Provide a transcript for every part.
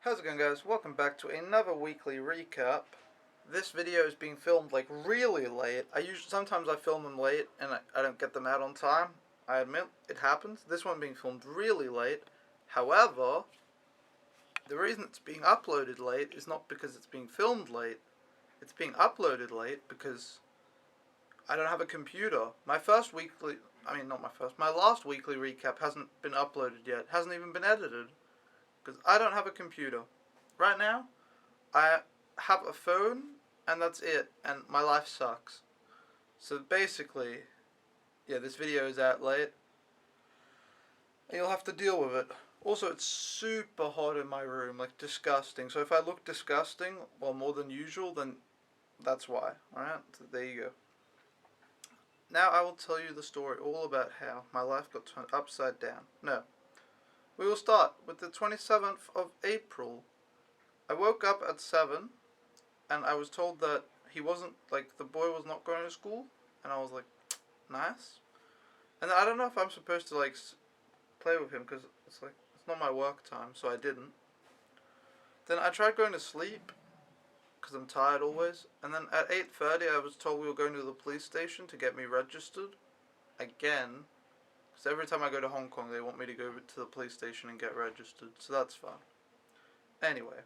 How's it going, guys? Welcome back to another weekly recap. This video is being filmed like really late. Sometimes I film them late and I don't get them out on time. I admit it happens. This one being filmed really late. However, the reason it's being uploaded late is not because it's being filmed late. It's being uploaded late because I don't have a computer. My last weekly recap hasn't been uploaded yet. Hasn't even been edited. Because I don't have a computer. Right now, I have a phone, and that's it, and my life sucks. So basically, yeah, this video is out late, and you'll have to deal with it. Also, it's super hot in my room, like disgusting. So if I look disgusting, well, more than usual, then that's why. Alright, so there you go. Now I will tell you the story all about how my life got turned upside down. No. We will start with the 27th of April. I woke up at 7, and I was told that the boy was not going to school, and I was like, nice. And I don't know if I'm supposed to, play with him, because it's not my work time, so I didn't. Then I tried going to sleep, because I'm tired always, and then at 8:30 I was told we were going to the police station to get me registered, again. So every time I go to Hong Kong, they want me to go to the police station and get registered, so that's fun. Anyway,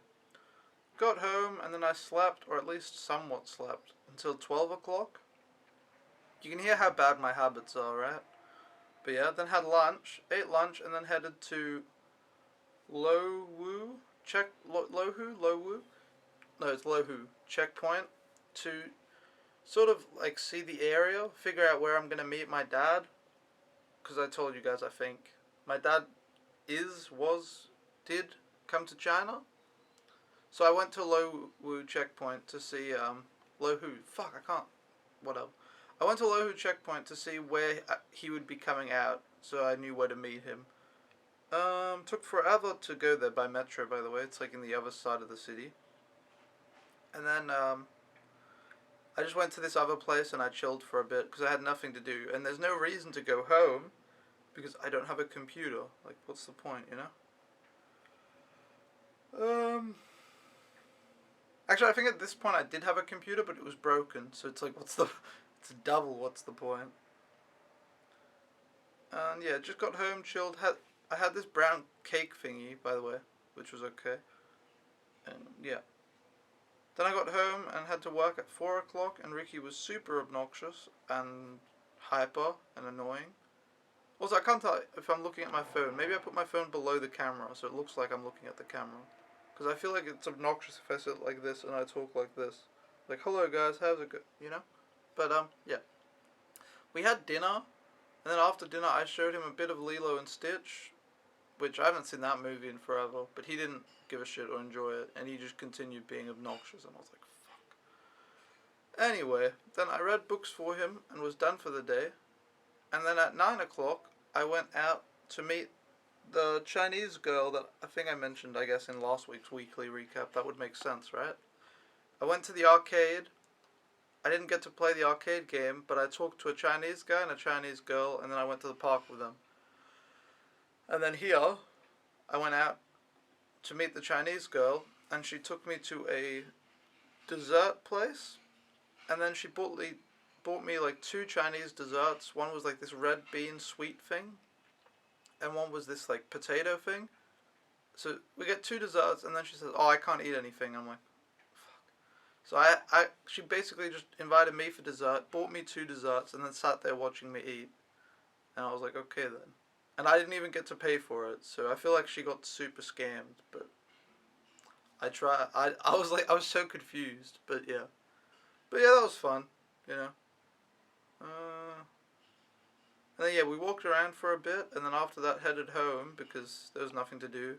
got home, and then I slept, or at least somewhat slept, until 12 o'clock. You can hear how bad my habits are, right? But yeah, then had lunch, ate lunch, and then headed to Lowu checkpoint to sort of see the area, figure out where I'm going to meet my dad. Because I told you guys, I think my dad did come to China. So I went to Lowu checkpoint to see whatever. I went to Lowu checkpoint to see where he would be coming out, so I knew where to meet him. Took forever to go there by metro, by the way. It's in the other side of the city. And then I just went to this other place and I chilled for a bit because I had nothing to do. And there's no reason to go home because I don't have a computer. What's the point, you know? Actually, I think at this point I did have a computer, but it was broken. So it's it's a double, what's the point? And yeah, just got home, chilled. I had this brown cake thingy, by the way, which was okay. And yeah. Then I got home and had to work at 4 o'clock, and Ricky was super obnoxious and hyper and annoying. Also, I can't tell if I'm looking at my phone. Maybe I put my phone below the camera so it looks like I'm looking at the camera. Because I feel like it's obnoxious if I sit like this and I talk like this. Hello guys, how's it go? You know? But, yeah. We had dinner, and then after dinner I showed him a bit of Lilo and Stitch, which I haven't seen that movie in forever, but he didn't give a shit or enjoy it, and he just continued being obnoxious, and I was like, fuck. Anyway, then I read books for him and was done for the day, and then at 9 o'clock, I went out to meet the Chinese girl that I think I mentioned, I guess, in last week's weekly recap. That would make sense, right? I went to the arcade. I didn't get to play the arcade game, but I talked to a Chinese guy and a Chinese girl, and then I went to the park with them. And then here, I went out to meet the Chinese girl, and she took me to a dessert place, and then she bought me 2 Chinese desserts. One was this red bean sweet thing, and one was this potato thing. So we get 2 desserts, and then she says, "Oh, I can't eat anything." I'm like, fuck. So she basically just invited me for dessert, bought me 2 desserts, and then sat there watching me eat. And I was like, okay then. And I didn't even get to pay for it, so I feel like she got super scammed, but I was so confused, but yeah. But yeah, that was fun, you know. And then yeah, we walked around for a bit, and then after that headed home because there was nothing to do.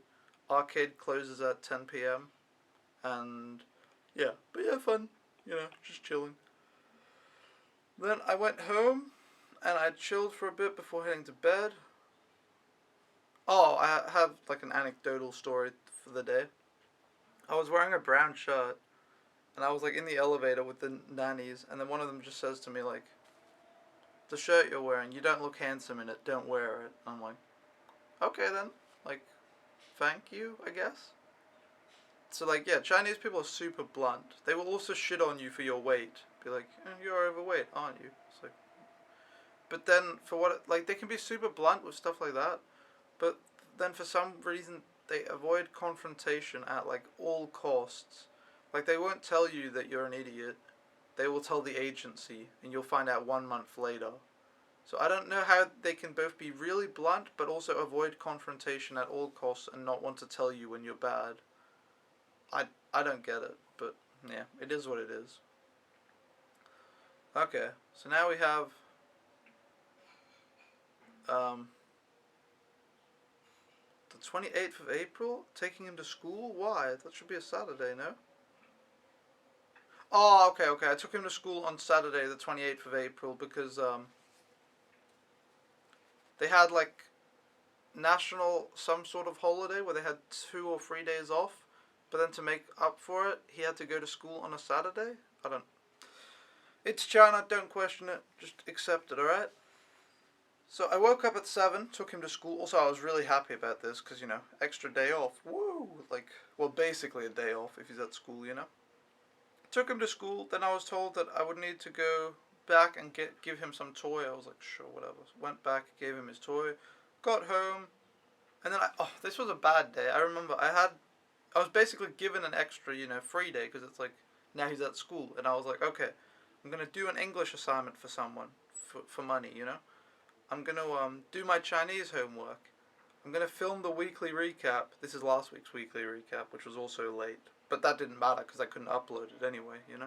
Arcade closes at 10 p.m. and yeah, but yeah, fun, you know, just chilling. Then I went home, and I chilled for a bit before heading to bed. Oh, I have an anecdotal story for the day. I was wearing a brown shirt, and I was in the elevator with the nannies, and then one of them just says to me the shirt you're wearing, you don't look handsome in it, don't wear it. I'm like, okay then, thank you, I guess. So like, yeah, Chinese people are super blunt. They will also shit on you for your weight. Be like, you're overweight, aren't you? It's like, but then for what, like, they can be super blunt with stuff like that, but then for some reason they avoid confrontation at like all costs. Like they won't tell you that you're an idiot. They will tell the agency, and you'll find out 1 month later. So I don't know how they can both be really blunt, but also avoid confrontation at all costs and not want to tell you when you're bad. I don't get it, but yeah, it is what it is. Okay, so now we have um, the 28th of April, taking him to school? Why? That should be a Saturday, no? Oh, okay. I took him to school on Saturday, the 28th of April, because they had like national some sort of holiday where they had 2 or 3 days off, but then to make up for it, he had to go to school on a Saturday. I don't. It's China. Don't question it. Just accept it. All right. So I woke up at 7, took him to school. Also, I was really happy about this because extra day off. Woo! Like, well, basically a day off if he's at school. Took him to school. Then I was told that I would need to go back and give him some toy. I was like, sure, whatever. Went back, gave him his toy. Got home, and then this was a bad day. I remember I was basically given an extra, free day because it's like now he's at school, and I was like, okay, I'm gonna do an English assignment for someone for money. I'm gonna do my Chinese homework. I'm gonna film the weekly recap. This is last week's weekly recap, which was also late, but that didn't matter because I couldn't upload it anyway. And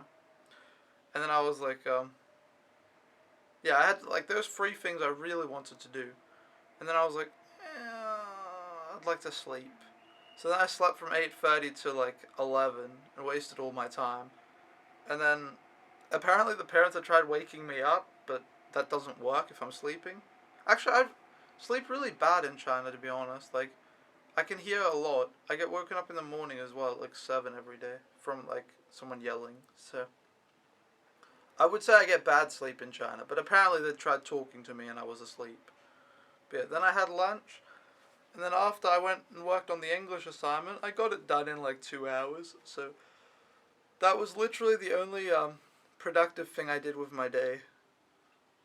then I was like, yeah, I had like those 3 things I really wanted to do. And then I was like, I'd like to sleep. So then I slept from 8:30 to like 11 and wasted all my time. And then apparently the parents had tried waking me up, but that doesn't work if I'm sleeping. Actually, I sleep really bad in China, to be honest. Like, I can hear a lot. I get woken up in the morning as well, at like 7 every day, from like someone yelling. So I would say I get bad sleep in China, but apparently they tried talking to me and I was asleep. But yeah, then I had lunch, and then after I went and worked on the English assignment, I got it done in like 2 hours. So that was literally the only productive thing I did with my day.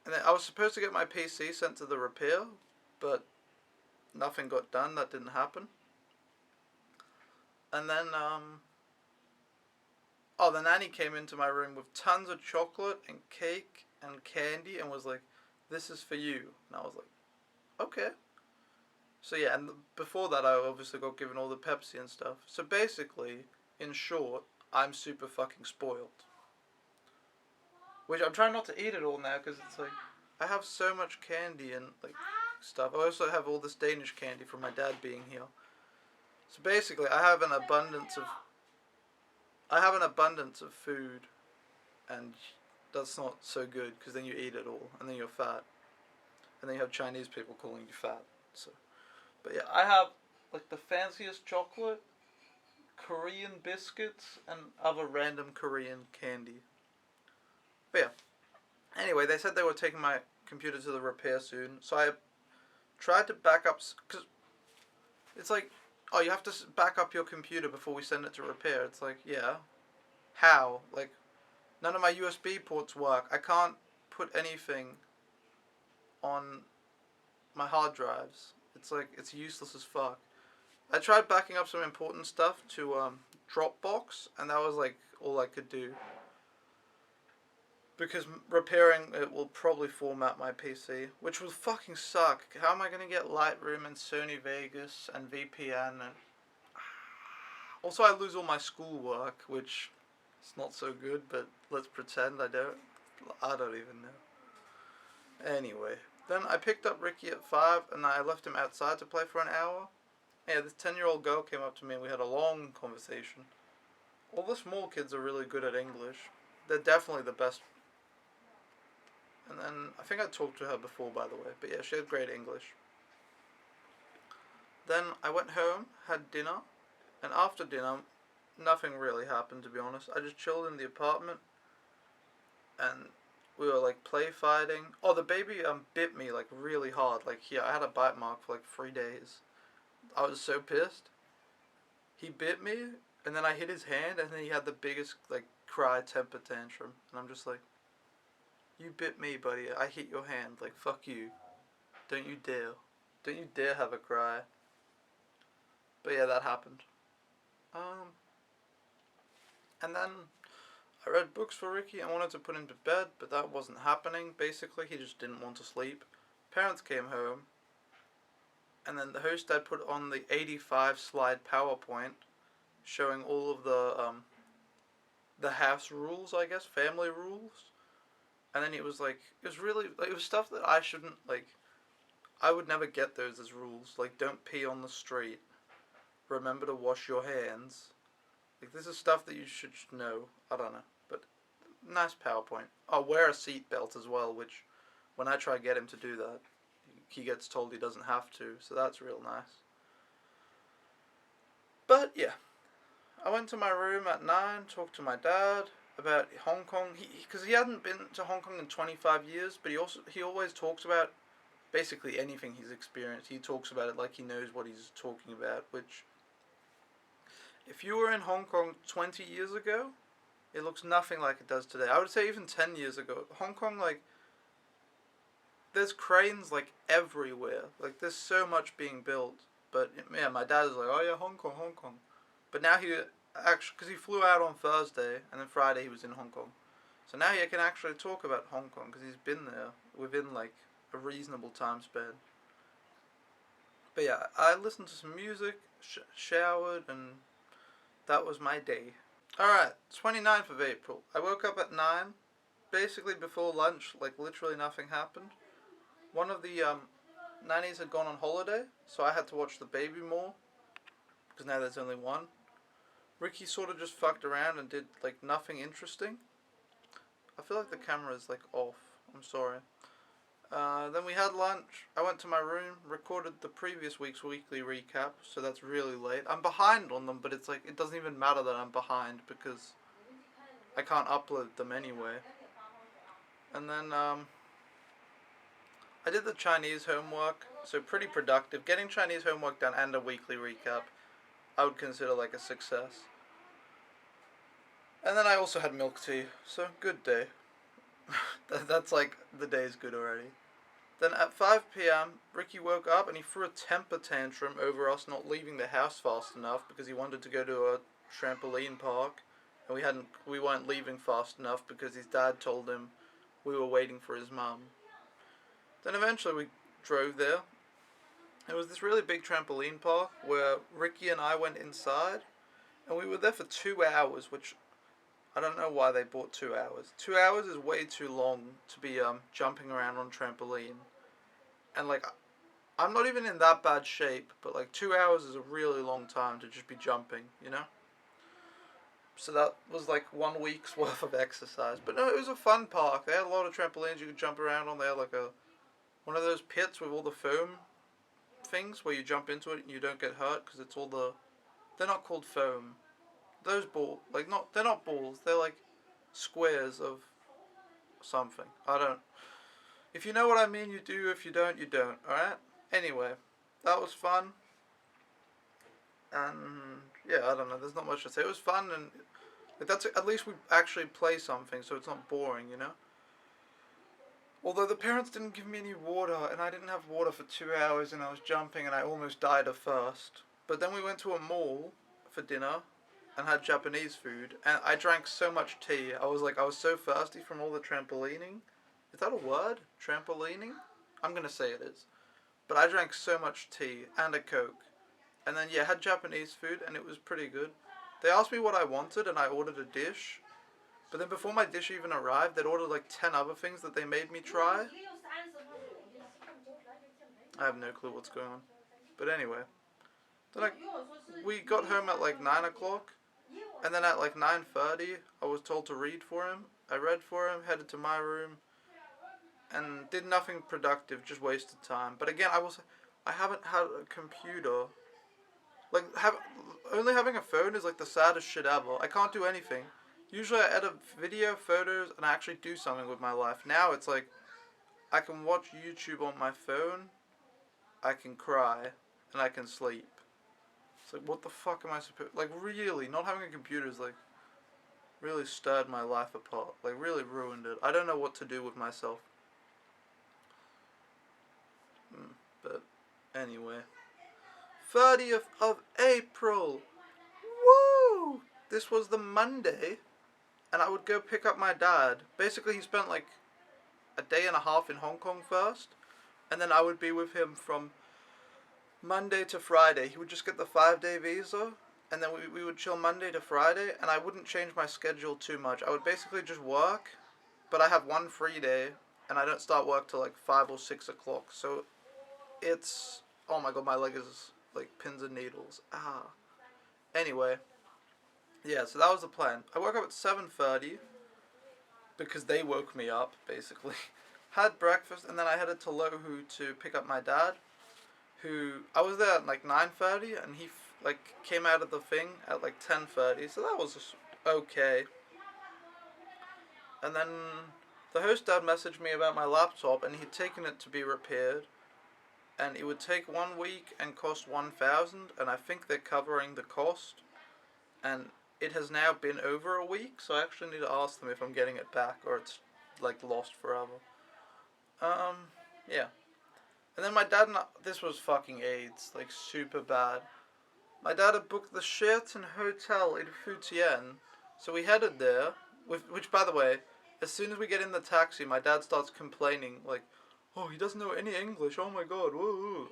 And then I was supposed to get my PC sent to the repair, but nothing got done. That didn't happen. And then the nanny came into my room with tons of chocolate and cake and candy and was like, "This is for you." And I was like, "Okay." So yeah, and before that I obviously got given all the Pepsi and stuff. So basically, in short, I'm super fucking spoiled. Which I'm trying not to eat it all now because it's like, I have so much candy and like stuff. I also have all this Danish candy from my dad being here. So basically, I have an abundance of food, and that's not so good because then you eat it all and then you're fat, and then you have Chinese people calling you fat. So, but yeah, I have like the fanciest chocolate, Korean biscuits, and other random Korean candy. But yeah, anyway, they said they were taking my computer to the repair soon, so I tried to back up because it's like, oh, you have to back up your computer before we send it to repair. It's like, yeah, how? Like, none of my USB ports work. I can't put anything on my hard drives. It's like, it's useless as fuck. I tried backing up some important stuff to Dropbox, and that was like all I could do. Because repairing it will probably format my PC, which will fucking suck. How am I going to get Lightroom and Sony Vegas and VPN? And also, I lose all my schoolwork, which is not so good, but let's pretend I don't. I don't even know. Anyway, then I picked up Ricky at 5, and I left him outside to play for an hour. Yeah, this 10-year-old girl came up to me, and we had a long conversation. All the small kids are really good at English. They're definitely the best. And then, I think I talked to her before, by the way, but yeah, she had great English. Then I went home, had dinner, and after dinner, nothing really happened, to be honest. I just chilled in the apartment, and we were like play fighting. Oh, the baby bit me like really hard. Like here, I had a bite mark for like 3 days. I was so pissed. He bit me, And then I hit his hand, and then he had the biggest like cry temper tantrum, and I'm just like, you bit me, buddy. I hit your hand. Like, fuck you. Don't you dare. Don't you dare have a cry. But yeah, that happened. And then I read books for Ricky. I wanted to put him to bed, but that wasn't happening. Basically, he just didn't want to sleep. Parents came home, and then the host had put on the 85 slide PowerPoint showing all of the house rules, I guess, family rules. And then it was like, it was really, like, it was stuff that I shouldn't, like, I would never get those as rules. Like, don't pee on the street. Remember to wash your hands. Like, this is stuff that you should know. I don't know. But, nice PowerPoint. Oh, wear a seatbelt as well, which, when I try to get him to do that, he gets told he doesn't have to. So that's real nice. But, yeah. I went to my room at 9, talked to my dad about Hong Kong. Because he hadn't been to Hong Kong in 25 years, but he always talks about basically anything he's experienced. He talks about it like he knows what he's talking about, which, if you were in Hong Kong 20 years ago, it looks nothing like it does today. I would say even 10 years ago. Hong Kong, like, there's cranes, like, everywhere. Like, there's so much being built. But, yeah, my dad is like, oh yeah, Hong Kong, Hong Kong. But now he actually, because he flew out on Thursday, and then Friday he was in Hong Kong. So now he can actually talk about Hong Kong, because he's been there within, like, a reasonable time span. But yeah, I listened to some music, showered, and that was my day. Alright, 29th of April. I woke up at 9, basically before lunch, like literally nothing happened. One of the nannies had gone on holiday, so I had to watch the baby more, because now there's only one. Ricky sort of just fucked around and did like nothing interesting. I feel like the camera is like off. I'm sorry. Then we had lunch. I went to my room, recorded the previous week's weekly recap, so that's really late. I'm behind on them, but it's like, it doesn't even matter that I'm behind because I can't upload them anyway. And then, I did the Chinese homework, so pretty productive. Getting Chinese homework done and a weekly recap, I would consider like a success. And then I also had milk tea, so good day. That's like, the day's good already. Then at 5 p.m., Ricky woke up and he threw a temper tantrum over us not leaving the house fast enough because he wanted to go to a trampoline park, and we weren't leaving fast enough because his dad told him we were waiting for his mum. Then eventually we drove there. It was this really big trampoline park where Ricky and I went inside, and we were there for 2 hours, which I don't know why they bought 2 hours. 2 hours is way too long to be jumping around on trampoline. And like, I'm not even in that bad shape, but like 2 hours is a really long time to just be jumping, you know? So that was like 1 week's worth of exercise. But no, it was a fun park. They had a lot of trampolines you could jump around on. They had like one of those pits with all the foam things where you jump into it and you don't get hurt because it's all they're not called foam. Those they're not balls. They're like squares of something. If you know what I mean, you do. If you don't, you don't. Alright? Anyway, that was fun. And yeah, I don't know. There's not much to say. It was fun, and at least we actually play something, so it's not boring, you know? Although the parents didn't give me any water, and I didn't have water for 2 hours, and I was jumping, and I almost died of thirst. But then we went to a mall for dinner and had Japanese food, and I drank so much tea. I was so thirsty from all the trampolining. Is that a word? Trampolining? I'm gonna say it is. But I drank so much tea and a Coke. And then, yeah, had Japanese food, and it was pretty good. They asked me what I wanted, and I ordered a dish. But then before my dish even arrived, they'd ordered like 10 other things that they made me try. I have no clue what's going on. But anyway. Then we got home at like 9 o'clock. And then at like 9:30, I was told to read for him. I read for him, headed to my room, and did nothing productive, just wasted time. But again, I haven't had a computer. Like, only having a phone is like the saddest shit ever. I can't do anything. Usually I edit video, photos, and I actually do something with my life. Now it's like, I can watch YouTube on my phone, I can cry, and I can sleep. It's like, what the fuck am I supposed... Like, really, not having a computer is, like, really stirred my life apart. Like, really ruined it. I don't know what to do with myself. But, anyway. 30th of April! Woo! This was the Monday, and I would go pick up my dad. Basically, he spent, like, a day and a half in Hong Kong first, and then I would be with him from Monday to Friday. He would just get the 5-day visa, and then we would chill Monday to Friday, and I wouldn't change my schedule too much. I would basically just work, but I have one free day, and I don't start work till like 5 or 6 o'clock, so it's... Oh my god, my leg is like pins and needles. Ah. Anyway, yeah, so that was the plan. I woke up at 7:30, because they woke me up, basically. Had breakfast, and then I headed to Lohu to pick up my dad, who... I was there at like 9:30, and he like came out of the thing at like 10:30, so that was just okay. And then the host dad messaged me about my laptop, and he'd taken it to be repaired, and it would take 1 week and cost 1,000, and I think they're covering the cost, and it has now been over a week, so I actually need to ask them if I'm getting it back, or it's like lost forever. Yeah. And then my dad and I, this was fucking AIDS, like super bad. My dad had booked the Sheraton Hotel in Futian, so we headed there, which by the way, as soon as we get in the taxi, my dad starts complaining, like, oh, he doesn't know any English, oh my god, woo.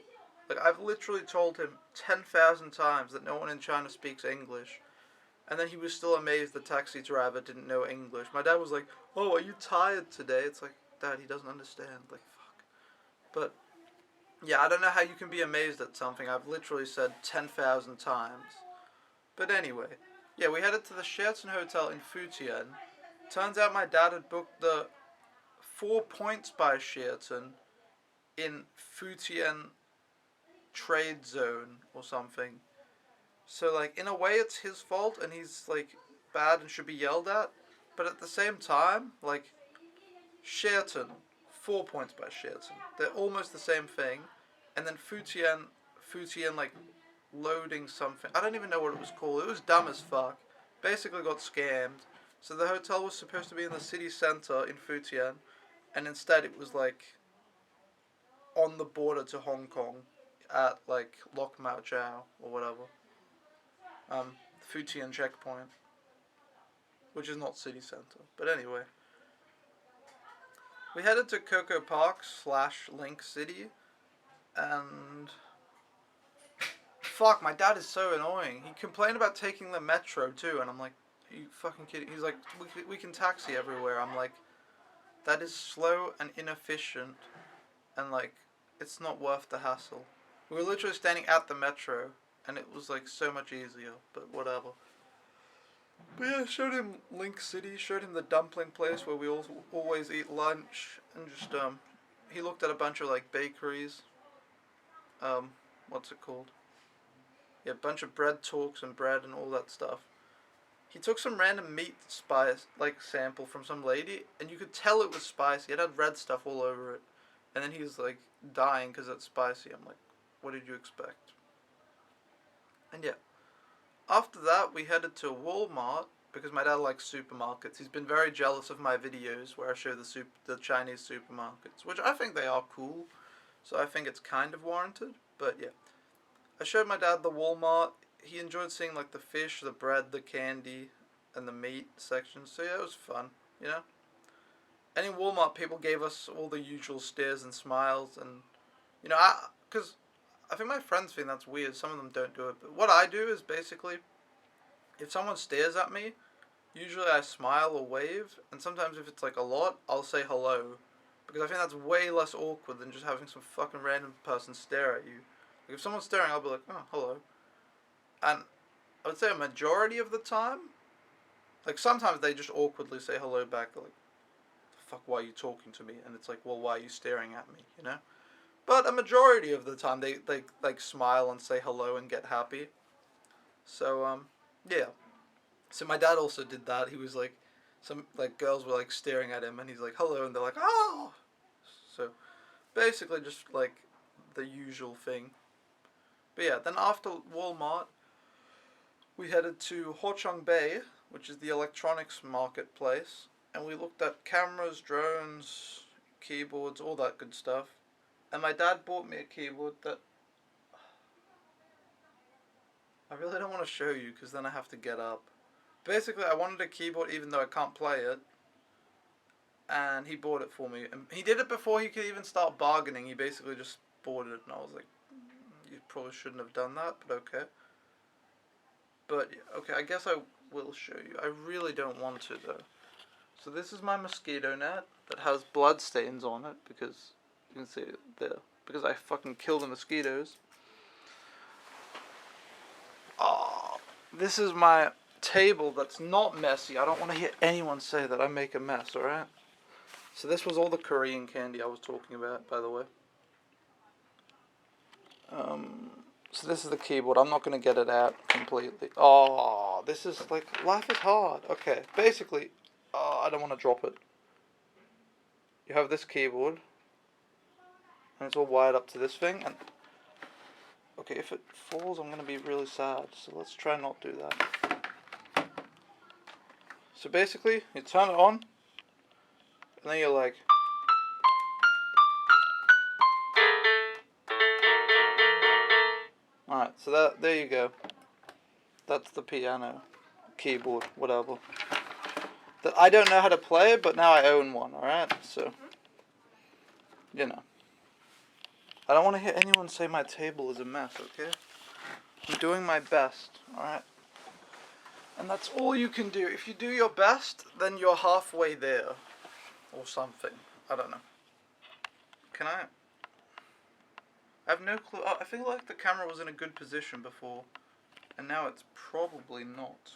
Like, I've literally told him 10,000 times that no one in China speaks English, and then he was still amazed the taxi driver didn't know English. My dad was like, oh, are you tired today? It's like, Dad, he doesn't understand, like, fuck. But, yeah, I don't know how you can be amazed at something I've literally said 10,000 times. But anyway, yeah, we headed to the Sheraton Hotel in Futian. Turns out my dad had booked the 4 Points by Sheraton in Futian Trade Zone or something. So, like, in a way it's his fault and he's, like, bad and should be yelled at. But at the same time, like, Sheraton, 4 Points by Sheraton. They're almost the same thing. And then Futian, like, loading something. I don't even know what it was called. It was dumb as fuck. Basically got scammed. So the hotel was supposed to be in the city center in Futian, and instead it was, like, on the border to Hong Kong at, like, Lok Mao Chau or whatever. Futian checkpoint, which is not city center. But anyway, we headed to Coco Park / Link City, and fuck, my dad is so annoying. He complained about taking the metro too, and I'm like, are you fucking kidding? He's like, we can taxi everywhere. I'm like, that is slow and inefficient, and like, it's not worth the hassle. We were literally standing at the metro, and it was like so much easier, but whatever. But yeah, showed him Link City, showed him the dumpling place where we always eat lunch, and just, he looked at a bunch of, like, bakeries. What's it called? Yeah, a bunch of bread talks and bread and all that stuff. He took some random meat spice, like, sample from some lady, and you could tell it was spicy. It had red stuff all over it. And then he was, like, dying because it's spicy. I'm like, what did you expect? And yeah. After that, we headed to Walmart, because my dad likes supermarkets. He's been very jealous of my videos where I show the Chinese supermarkets, which I think they are cool, so I think it's kind of warranted, but yeah. I showed my dad the Walmart. He enjoyed seeing, like, the fish, the bread, the candy, and the meat section, so yeah, it was fun, you know? And in Walmart, people gave us all the usual stares and smiles, and, you know, because I think my friends think that's weird. Some of them don't do it. But what I do is basically, if someone stares at me, usually I smile or wave. And sometimes if it's like a lot, I'll say hello. Because I think that's way less awkward than just having some fucking random person stare at you. Like if someone's staring, I'll be like, oh, hello. And I would say a majority of the time, like sometimes they just awkwardly say hello back. They're like, the fuck, why are you talking to me? And it's like, well, why are you staring at me, you know? But a majority of the time, they like smile and say hello and get happy. So, yeah. So my dad also did that. He was like, some like girls were like staring at him, and he's like, hello, and they're like, oh! So, basically just like the usual thing. But yeah, then after Walmart, we headed to Hangzhou Bay, which is the electronics marketplace, and we looked at cameras, drones, keyboards, all that good stuff. And my dad bought me a keyboard that I really don't want to show you because then I have to get up. Basically, I wanted a keyboard even though I can't play it, and he bought it for me. And he did it before he could even start bargaining. He basically just bought it, and I was like, you probably shouldn't have done that, but okay. But, okay, I guess I will show you. I really don't want to, though. So this is my mosquito net that has blood stains on it, because you can see it there. Because I fucking kill the mosquitoes. Oh, this is my table that's not messy. I don't want to hear anyone say that I make a mess, alright? So this was all the Korean candy I was talking about, by the way. So this is the keyboard. I'm not going to get it out completely. Oh, this is like, life is hard. Okay, basically, I don't want to drop it. You have this keyboard, and it's all wired up to this thing, and okay, if it falls, I'm going to be really sad, so let's try not do that. So basically, you turn it on, and then you're like, alright, so there you go. That's the piano, keyboard, whatever. I don't know how to play it, but now I own one, alright? So, you know. I don't want to hear anyone say my table is a mess, okay? I'm doing my best, alright? And that's all you can do. If you do your best, then you're halfway there. Or something. I don't know. Can I have no clue. I feel like the camera was in a good position before, and now it's probably not.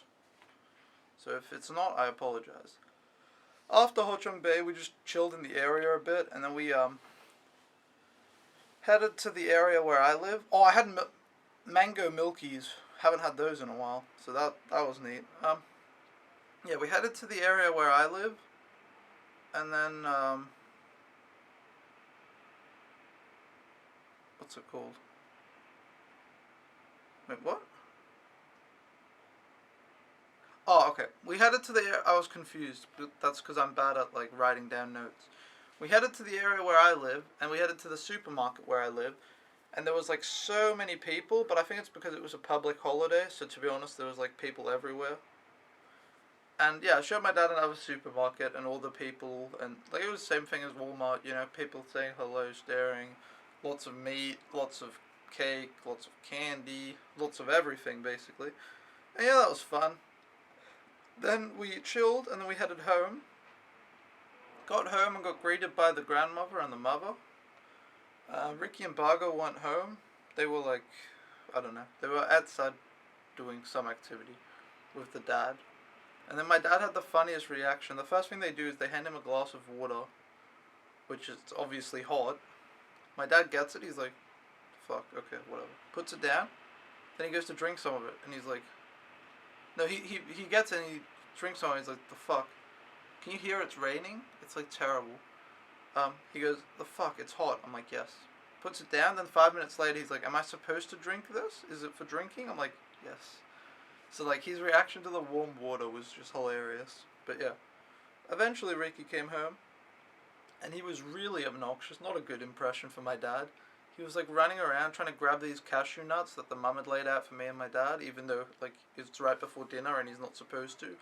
So if it's not, I apologize. After Hangzhou Bay, we just chilled in the area a bit, and then we headed to the area where I live. Oh, I had mango milkies. Haven't had those in a while, so that was neat. Yeah, we headed to the area where I live, and then what's it called? Wait, what? Oh, okay. We headed to the I was confused, but that's because I'm bad at, like, writing down notes. We headed to the area where I live, and we headed to the supermarket where I live, and there was, like, so many people, but I think it's because it was a public holiday, so to be honest, there was, like, people everywhere. And, yeah, I showed my dad another supermarket, and all the people, and, like, it was the same thing as Walmart, you know, people saying hello, staring, lots of meat, lots of cake, lots of candy, lots of everything, basically. And, yeah, that was fun. Then we chilled, and then we headed home. Got home and got greeted by the grandmother and the mother. Ricky and Bargo went home. They were like, I don't know, they were outside doing some activity with the dad. And then my dad had the funniest reaction. The first thing they do is they hand him a glass of water, which is obviously hot. My dad gets it, he's like, fuck, okay, whatever. Puts it down, then he goes to drink some of it, and he's like, no, he gets it and he drinks some, and he's like, the fuck? Can you hear it's raining? It's like terrible. He goes, the fuck, it's hot. I'm like, yes. Puts it down, then 5 minutes later he's like, am I supposed to drink this? Is it for drinking? I'm like, yes. So, like, his reaction to the warm water was just hilarious. But yeah. Eventually Ricky came home, and he was really obnoxious. Not a good impression for my dad. He was, like, running around trying to grab these cashew nuts that the mum had laid out for me and my dad, even though, like, it's right before dinner and he's not supposed to.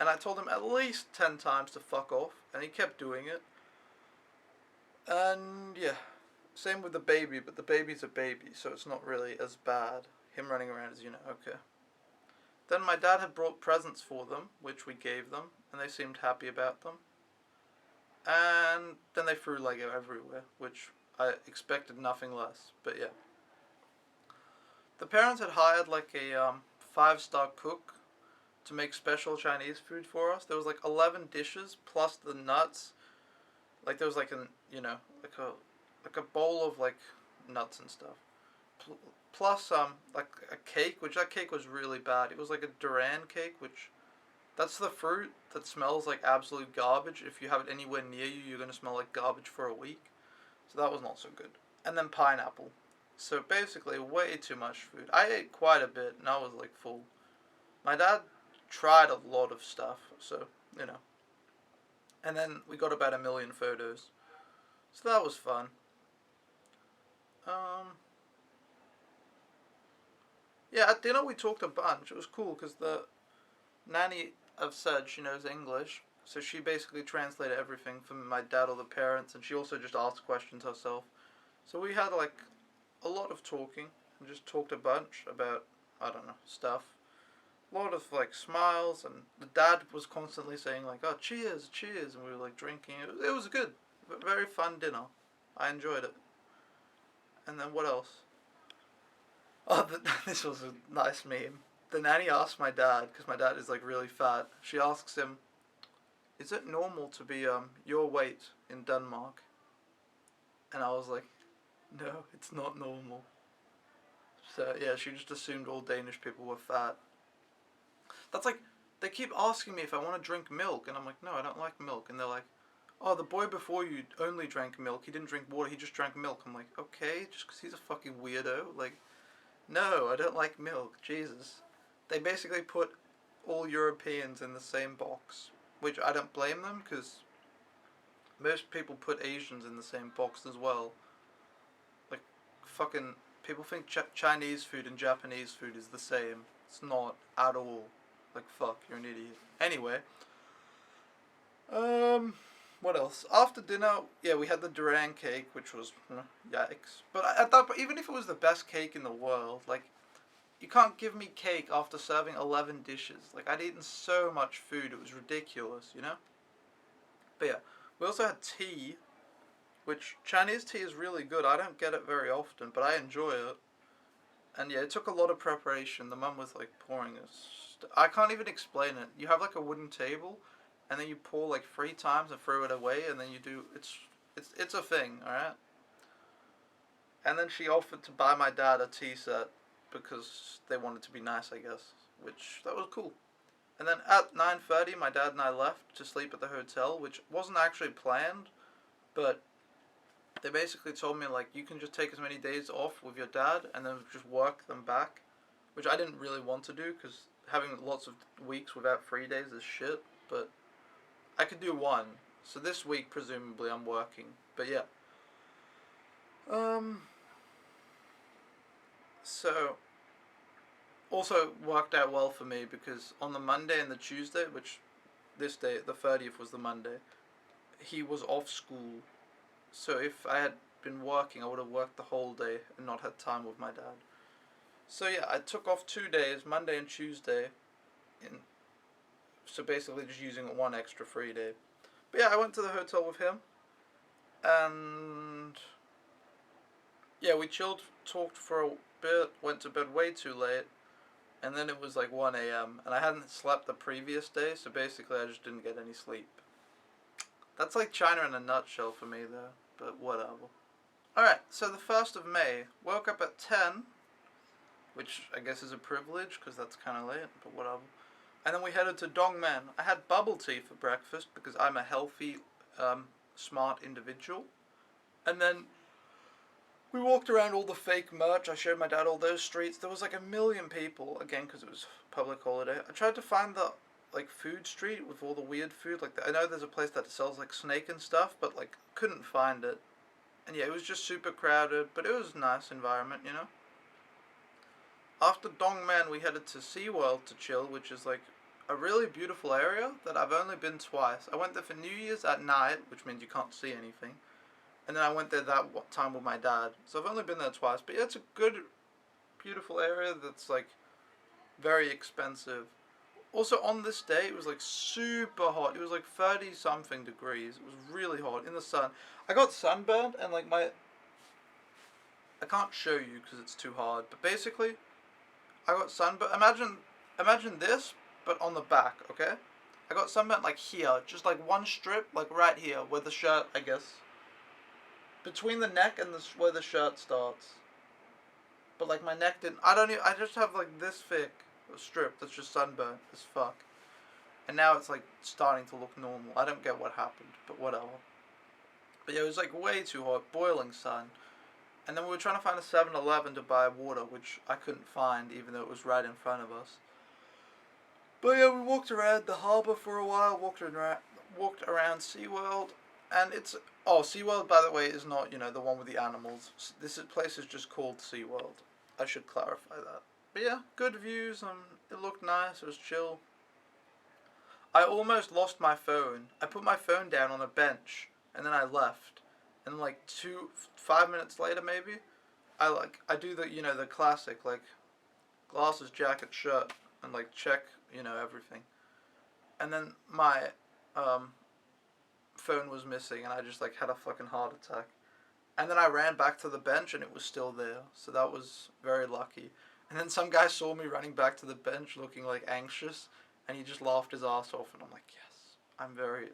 And I told him at least 10 times to fuck off, and he kept doing it. And, yeah. Same with the baby, but the baby's a baby, so it's not really as bad. Him running around as, you know, okay. Then my dad had brought presents for them, which we gave them, and they seemed happy about them. And then they threw Lego everywhere, which I expected nothing less, but yeah. The parents had hired, like, a 5-star cook to make special Chinese food for us. There was, like, 11 dishes, plus the nuts. Like, there was, like, like a bowl of, like, nuts and stuff. Plus, like, a cake, which that cake was really bad. It was, like, a durian cake, which, that's the fruit that smells like absolute garbage. If you have it anywhere near you, you're going to smell like garbage for a week. So that was not so good. And then pineapple. So basically, way too much food. I ate quite a bit, and I was, like, full. My dad tried a lot of stuff, so, you know. And then we got about 1,000,000 photos. So that was fun. Um, yeah, at dinner we talked a bunch. It was cool because the nanny have said she knows English, so she basically translated everything from my dad or the parents, and she also just asked questions herself. So we had like a lot of talking and just talked a bunch about, I don't know, stuff. A lot of like smiles, and the dad was constantly saying like, "Oh, cheers, cheers," and we were like drinking. It was good, very fun dinner. I enjoyed it. And then what else? Oh, this was a nice meme. The nanny asked my dad, because my dad is like really fat. She asks him, "Is it normal to be your weight in Denmark?" And I was like, "No, it's not normal." So yeah, she just assumed all Danish people were fat. That's like, they keep asking me if I want to drink milk, and I'm like, "No, I don't like milk." And they're like, "Oh, the boy before you only drank milk. He didn't drink water. He just drank milk." I'm like, "Okay, just because he's a fucking weirdo, like." No, I don't like milk. Jesus. They basically put all Europeans in the same box, which I don't blame them because most people put Asians in the same box as well. Like, fucking people think Chinese food and Japanese food is the same. It's not at all. Like, fuck, you're an idiot. Anyway, what else? After dinner, yeah, we had the durian cake, which was yikes. But at that, even if it was the best cake in the world, like, you can't give me cake after serving 11 dishes. Like, I'd eaten so much food, it was ridiculous, you know? But yeah, we also had tea, which Chinese tea is really good. I don't get it very often, but I enjoy it. And yeah, it took a lot of preparation. The mum was like pouring this. I can't even explain it. You have like a wooden table, and then you pour like 3 times and throw it away, and then you do. It's a thing, all right. And then she offered to buy my dad a tea set because they wanted to be nice, I guess. Which that was cool. And then at 9:30, my dad and I left to sleep at the hotel, which wasn't actually planned, but they basically told me like you can just take as many days off with your dad and then just work them back, which I didn't really want to do because having lots of weeks without 3 days is shit. But I could do one, so this week presumably I'm working. But yeah, um, so also worked out well for me because on the Monday and the Tuesday, which this day the 30th was the Monday, he was off school. So if I had been working, I would have worked the whole day and not had time with my dad. So yeah, I took off 2 days, Monday and Tuesday, in so basically just using one extra free day. But yeah, I went to the hotel with him, and yeah, we chilled, talked for a bit, went to bed way too late, and then it was like 1 a.m. and I hadn't slept the previous day, so basically I just didn't get any sleep. That's like China in a nutshell for me though, but whatever. Alright, so the 1st of May, woke up at 10, which I guess is a privilege because that's kind of late, but whatever. And then we headed to Dongmen. I had bubble tea for breakfast because I'm a healthy, smart individual. And then we walked around all the fake merch. I showed my dad all those streets. There was like 1,000,000 people, again, because it was public holiday. I tried to find the, like, food street with all the weird food. Like, I know there's a place that sells, like, snake and stuff, but, like, couldn't find it. And yeah, it was just super crowded, but it was a nice environment, you know? After Dongmen, we headed to SeaWorld to chill, which is, like, a really beautiful area that I've only been twice. I went there for New Year's at night, which means you can't see anything. And then I went there that time with my dad. So I've only been there twice. But yeah, it's a good, beautiful area that's like very expensive. Also on this day, it was like super hot. It was like 30 something degrees. It was really hot in the sun. I got sunburned and like I can't show you because it's too hard. But basically, I got sunburned. Imagine this, but on the back, okay? I got sunburned like here, just like one strip, like right here, where the shirt, I guess, between the neck and where the shirt starts. But like my neck didn't. I don't even. I just have like this thick strip that's just sunburnt as fuck. And now it's like starting to look normal. I don't get what happened, but whatever. But yeah, it was like way too hot, boiling sun. And then we were trying to find a 7-Eleven to buy water, which I couldn't find, even though it was right in front of us. But yeah, we walked around the harbour for a while, walked around SeaWorld, and it's... Oh, SeaWorld, by the way, is not, the one with the animals. This place is just called SeaWorld. I should clarify that. But yeah, good views, it looked nice, it was chill. I almost lost my phone. I put my phone down on a bench, and then I left. And 5 minutes later maybe, I do the classic, glasses, jacket, shirt, and check, everything. And then my phone was missing, and I just had a fucking heart attack. And then I ran back to the bench, and it was still there. So that was very lucky. And then some guy saw me running back to the bench looking anxious, and he just laughed his ass off, and I'm like, yes, I'm very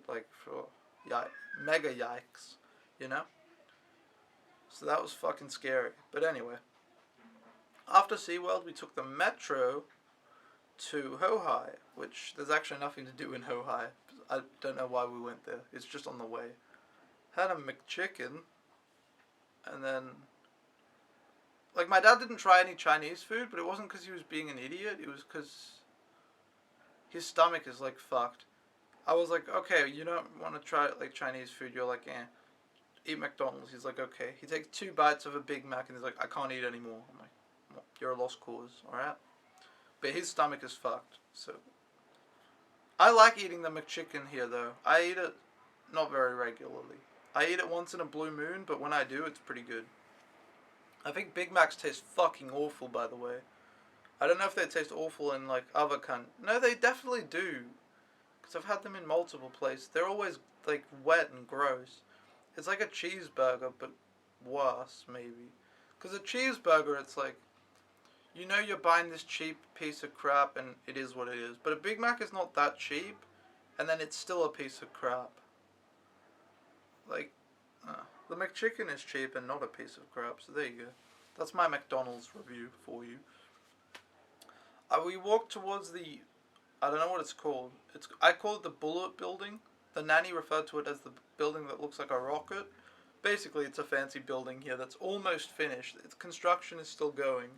mega yikes, you know? So that was fucking scary. But anyway, after SeaWorld, we took the metro to Hohai, which there's actually nothing to do in Hohai. I don't know why we went there. It's just on the way. Had a McChicken, and then... my dad didn't try any Chinese food, but it wasn't because he was being an idiot. It was because his stomach is, fucked. I was like, okay, you don't want to try, Chinese food. You're like, eh. Eat McDonald's. He's like, okay. He takes 2 bites of a Big Mac, and he's like, I can't eat anymore. I'm like, well, you're a lost cause, alright? But his stomach is fucked, so... I like eating the McChicken here, though. I eat it not very regularly. I eat it once in a blue moon, but when I do, it's pretty good. I think Big Macs taste fucking awful, by the way. I don't know if they taste awful in, other countries. No, they definitely do. Because I've had them in multiple places. They're always, wet and gross. It's like a cheeseburger, but worse, maybe. Because a cheeseburger, it's you're buying this cheap piece of crap, and it is what it is. But a Big Mac is not that cheap, and then it's still a piece of crap. The McChicken is cheap and not a piece of crap, so there you go. That's my McDonald's review for you. We walked towards the... I don't know what it's called. I call it the Bullet Building. The nanny referred to it as the building that looks like a rocket. Basically, it's a fancy building here that's almost finished. Its construction is still going.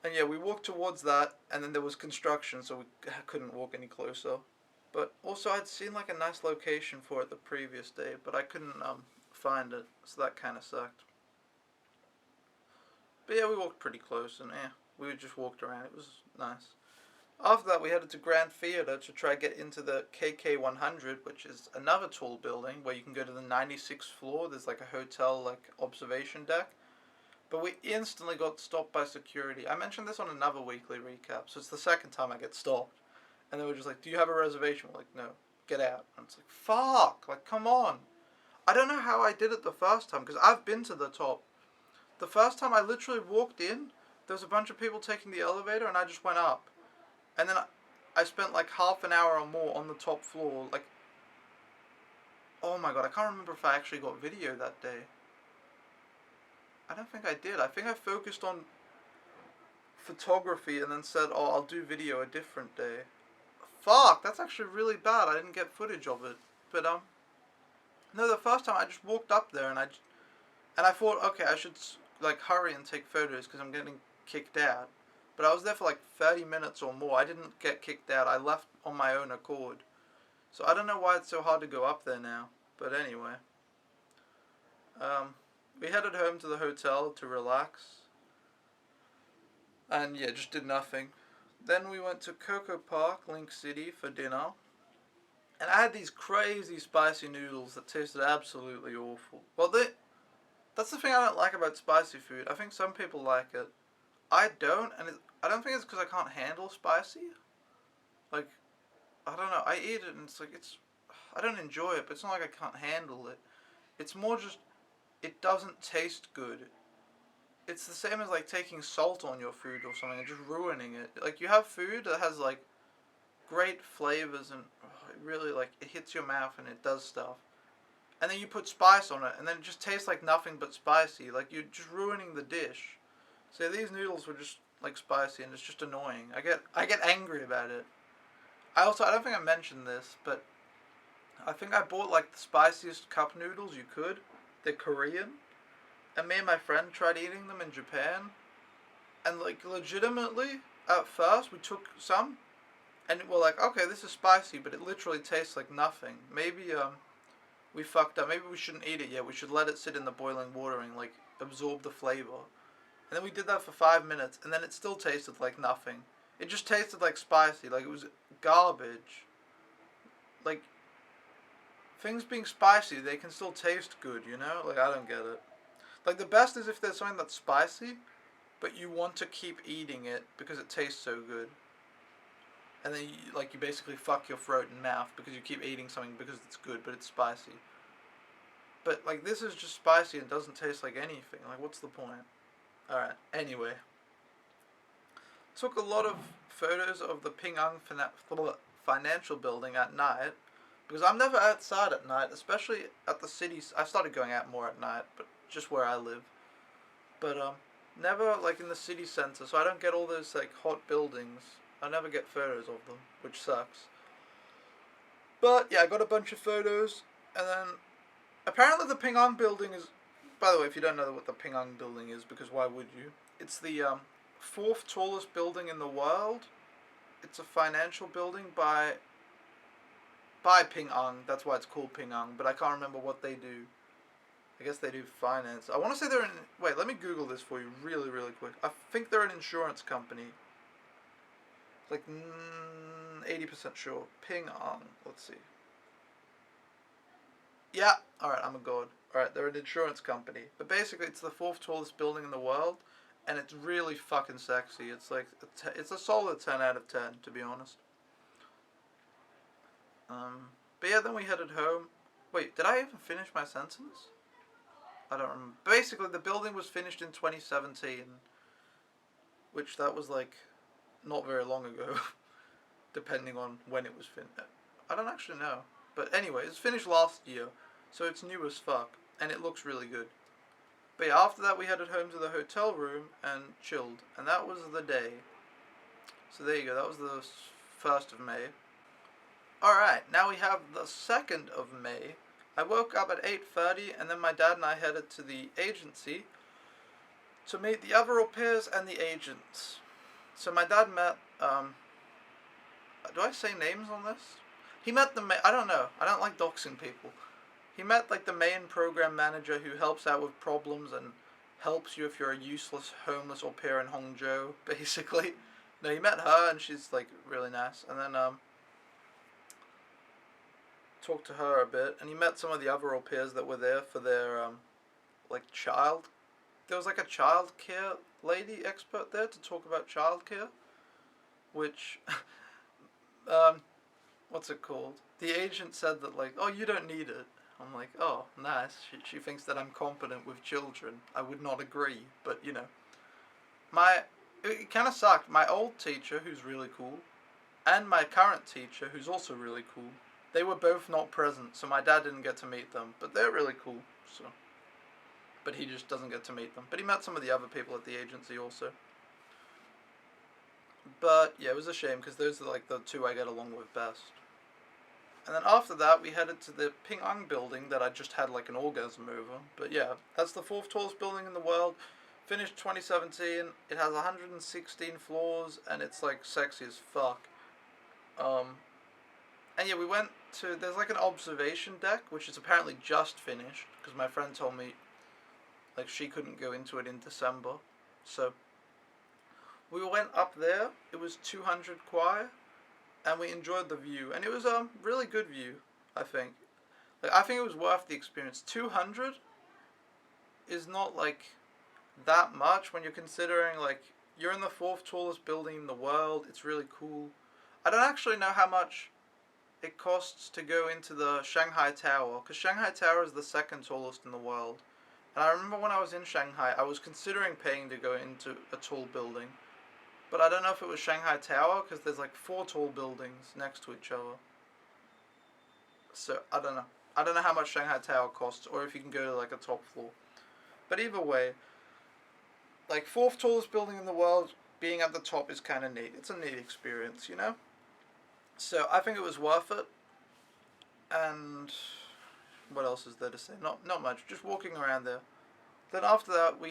And yeah, we walked towards that, and then there was construction, so we couldn't walk any closer. But also, I'd seen a nice location for it the previous day, but I couldn't find it, so that kind of sucked. But yeah, we walked pretty close, and we just walked around. It was nice. After that, we headed to Grand Theatre to try get into the KK100, which is another tall building where you can go to the 96th floor. There's a hotel observation deck. But we instantly got stopped by security. I mentioned this on another weekly recap, so it's the second time I get stopped. And they were just do you have a reservation? We're like, no, get out. And it's fuck, come on. I don't know how I did it the first time, because I've been to the top. The first time I literally walked in, there was a bunch of people taking the elevator, and I just went up. And then I spent half an hour or more on the top floor, oh my god, I can't remember if I actually got video that day. I don't think I did. I think I focused on photography and then said, oh, I'll do video a different day. Fuck, that's actually really bad. I didn't get footage of it. But, no, the first time I just walked up there and I thought, okay, I should, hurry and take photos because I'm getting kicked out. But I was there for 30 minutes or more. I didn't get kicked out. I left on my own accord. So I don't know why it's so hard to go up there now. But anyway. We headed home to the hotel to relax. And yeah, just did nothing. Then we went to Coco Park, Link City, for dinner. And I had these crazy spicy noodles that tasted absolutely awful. Well, that's the thing I don't like about spicy food. I think some people like it. I don't, and I don't think it's because I can't handle spicy. I don't know, I eat it and I don't enjoy it, but it's not like I can't handle it. It's more just, it doesn't taste good. It's the same as taking salt on your food or something and just ruining it. You have food that has great flavors and it really it hits your mouth and it does stuff. And then you put spice on it and then it just tastes like nothing but spicy. You're just ruining the dish. So these noodles were just spicy and it's just annoying. I get angry about it. I don't think I mentioned this, but I think I bought the spiciest cup noodles you could. They're Korean. And me and my friend tried eating them in Japan. And legitimately, at first we took some And we're like, okay, this is spicy, but it literally tastes like nothing. Maybe we fucked up. Maybe we shouldn't eat it yet. We should let it sit in the boiling water and like absorb the flavor. And then we did that for 5 minutes, and then it still tasted like nothing. It just tasted like spicy, like it was garbage. Like, things being spicy, they can still taste good, you know? Like, I don't get it. Like, the best is if there's something that's spicy, but you want to keep eating it because it tastes so good. And then, you basically fuck your throat and mouth because you keep eating something because it's good, but it's spicy. But, like, this is just spicy and doesn't taste like anything. Like, what's the point? Alright, anyway. Took a lot of photos of the Ping An financial building at night, because I'm never outside at night, especially at the cities. I started going out more at night, but just where I live. But never like in the city center, so I don't get all those like hot buildings. I never get photos of them, which sucks. But yeah, I got a bunch of photos, and then apparently the Ping An building is. By the way, if you don't know what the Ping An building is, because why would you? It's the fourth tallest building in the world. It's a financial building by Ping An. That's why it's called Ping An. But I can't remember what they do. I guess they do finance. I want to say they're in. Wait, let me Google this for you really, really quick. I think they're an insurance company. Like 80% sure. Ping An. Let's see. Yeah. All right. I'm a god. All right. They're an insurance company. But basically, it's the fourth tallest building in the world, and it's really fucking sexy. It's like it's a solid 10 out of 10, to be honest. But yeah, then we headed home. Wait, did I even finish my sentence? I don't remember. Basically, the building was finished in 2017, which that was like not very long ago, depending on when it was finished. I don't actually know. But anyway, it's finished last year, so it's new as fuck, and it looks really good. But yeah, after that we headed home to the hotel room and chilled, and that was the day. So there you go, that was the 1st of May. Alright, now we have the 2nd of May. I woke up at 8:30, and then my dad and I headed to the agency to meet the other au pairs and the agents. So my dad met, do I say names on this? He met I don't know, I don't like doxing people. He met like the main program manager who helps out with problems and helps you if you're a useless homeless au pair in Hangzhou, basically. No, he met her and she's like really nice. And then talked to her a bit, and he met some of the other au pairs that were there for their like child. There was like a child care lady expert there to talk about child care, which what's it called? The agent said that like, oh, you don't need it. I'm like, oh, nice. She thinks that I'm competent with children. I would not agree, but you know. It kind of sucked. My old teacher, who's really cool, and my current teacher, who's also really cool, they were both not present, so my dad didn't get to meet them. But they're really cool, so. But he just doesn't get to meet them. But he met some of the other people at the agency also. But yeah, it was a shame because those are like the two I get along with best. And then after that, we headed to the Ping An building that I just had like an orgasm over. But yeah, that's the 4th tallest building in the world. Finished 2017. It has 116 floors, and it's like sexy as fuck. And yeah, we went to, there's like an observation deck, which is apparently just finished, because my friend told me like she couldn't go into it in December. So we went up there. It was 200 kwai. And we enjoyed the view, and it was a really good view, I think. Like, I think it was worth the experience. 200 is not like that much when you're considering like you're in the 4th tallest building in the world. It's really cool. I don't actually know how much it costs to go into the Shanghai Tower, because Shanghai Tower is the 2nd tallest in the world. And I remember when I was in Shanghai, I was considering paying to go into a tall building. But I don't know if it was Shanghai Tower, because there's like 4 tall buildings next to each other. So, I don't know. I don't know how much Shanghai Tower costs, or if you can go to like a top floor. But either way, like 4th tallest building in the world, being at the top is kind of neat. It's a neat experience, you know? So, I think it was worth it. And what else is there to say? Not much. Just walking around there. Then after that, we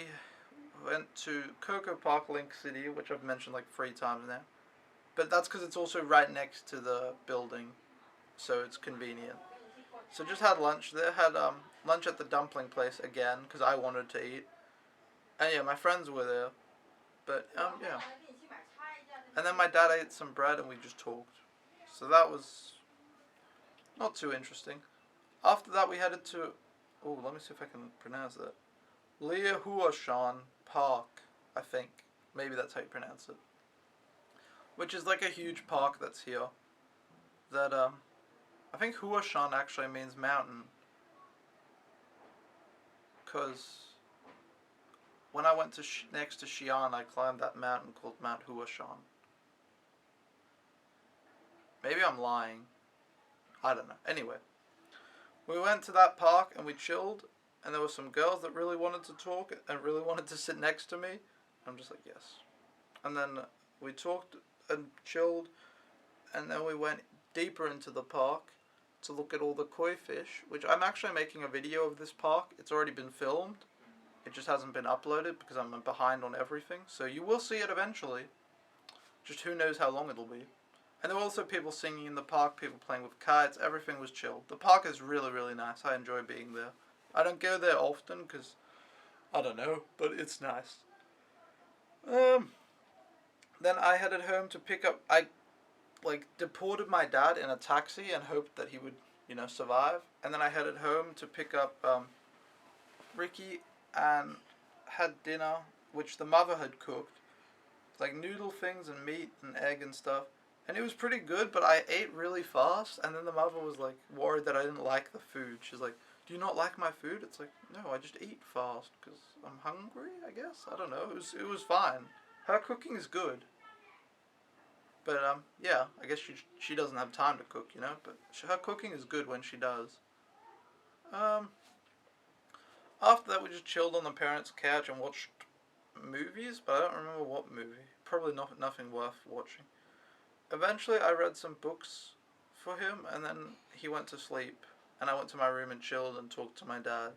went to Coco Park Link City, which I've mentioned like 3 times now. But that's because it's also right next to the building, so it's convenient. So just had lunch there. Had lunch at the dumpling place again because I wanted to eat. And yeah, my friends were there. But yeah. And then my dad ate some bread and we just talked. So that was not too interesting. After that, we headed to. Oh, let me see if I can pronounce it. Liahuashan Park, I think. Maybe that's how you pronounce it. Which is like a huge park that's here. That I think Huashan actually means mountain. Cause when I went to next to Xi'an, I climbed that mountain called Mount Huashan. Maybe I'm lying. I don't know. Anyway, we went to that park and we chilled, and there were some girls that really wanted to talk and really wanted to sit next to me. I'm just like, yes. And then we talked and chilled, and then we went deeper into the park to look at all the koi fish, which I'm actually making a video of this park. It's already been filmed. It just hasn't been uploaded because I'm behind on everything. So you will see it eventually. Just who knows how long it'll be. And there were also people singing in the park, people playing with kites. Everything was chill. The park is really, really nice. I enjoy being there. I don't go there often because, I don't know, but it's nice. Then I headed home to pick up. I deported my dad in a taxi and hoped that he would, survive. And then I headed home to pick up Ricky and had dinner, which the mother had cooked, like noodle things and meat and egg and stuff. And it was pretty good, but I ate really fast. And then the mother was like worried that I didn't like the food. She's like, "Do you not like my food?" It's like, no, I just eat fast because I'm hungry. I guess I don't know. It was fine. Her cooking is good. But yeah, I guess she doesn't have time to cook, But her cooking is good when she does. Um, After that, we just chilled on the parents' couch and watched movies, but I don't remember what movie. Probably nothing worth watching. Eventually, I read some books for him, and then he went to sleep, and I went to my room and chilled and talked to my dad.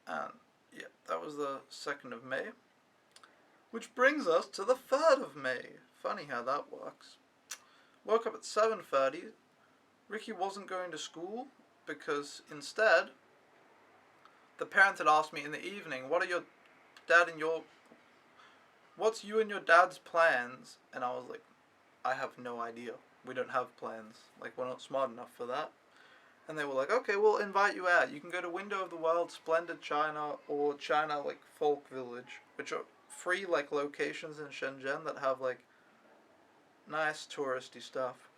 And yeah, that was the 2nd of May. Which brings us to the 3rd of May. Funny how that works. Woke up at 7:30. Ricky wasn't going to school because instead, the parents had asked me in the evening, what's you and your dad's plans? And I was like, I have no idea. We don't have plans. Like, we're not smart enough for that. And they were like, okay, we'll invite you out. You can go to Window of the World, Splendid China, or China, Folk Village, which are free, locations in Shenzhen that have, nice touristy stuff.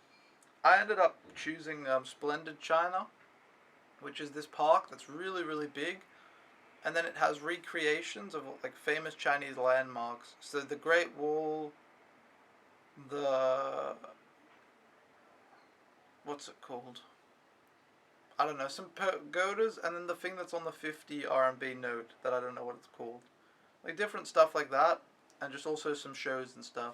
I ended up choosing Splendid China, which is this park that's really, really big. And then it has recreations of, famous Chinese landmarks. So the Great Wall, what's it called? I don't know, some pagodas, and then the thing that's on the 50 RMB note that I don't know what it's called. Different stuff like that, and just also some shows and stuff.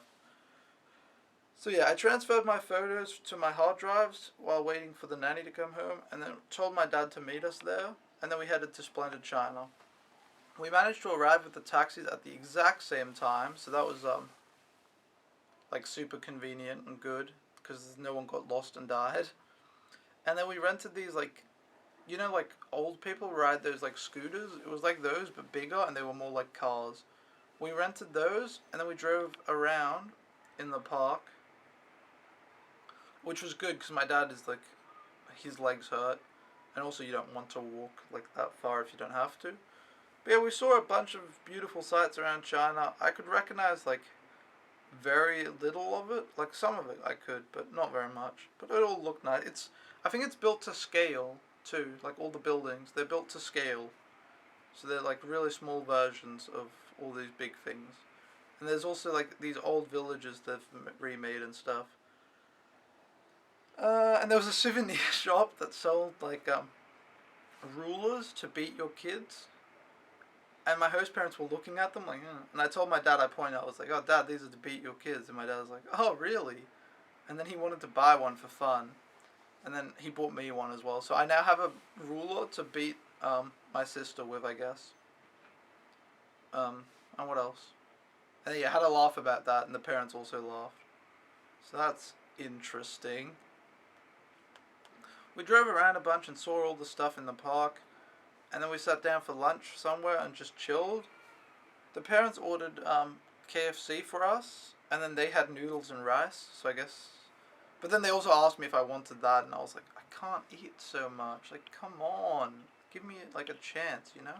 So yeah, I transferred my photos to my hard drives while waiting for the nanny to come home, and then told my dad to meet us there, and then we headed to Splendid China. We managed to arrive with the taxis at the exact same time, so that was super convenient and good, because no one got lost and died. And then we rented these old people ride those scooters. It was like those but bigger, and they were more like cars. We rented those, and then we drove around in the park, which was good because my dad is his legs hurt, and also you don't want to walk that far if you don't have to. But yeah, we saw a bunch of beautiful sights around China. I could recognize very little of it. Some of it I could, but not very much. But it all looked nice. I think it's built to scale too. All the buildings, they're built to scale. So they're really small versions of all these big things. And there's also these old villages they've remade and stuff. And there was a souvenir shop that sold rulers to beat your kids. And my host parents were looking at them And I told my dad, I pointed out, I was like, "Oh, Dad, these are to beat your kids." And my dad was like, "Oh, really?" And then he wanted to buy one for fun. And then he bought me one as well. So I now have a ruler to beat my sister with, I guess. And what else? And yeah, I had a laugh about that, and the parents also laughed. So that's interesting. We drove around a bunch and saw all the stuff in the park, and then we sat down for lunch somewhere and just chilled. The parents ordered KFC for us, and then they had noodles and rice, so I guess. But then they also asked me if I wanted that, and I was like, I can't eat so much. Like, come on, give me like a chance, you know.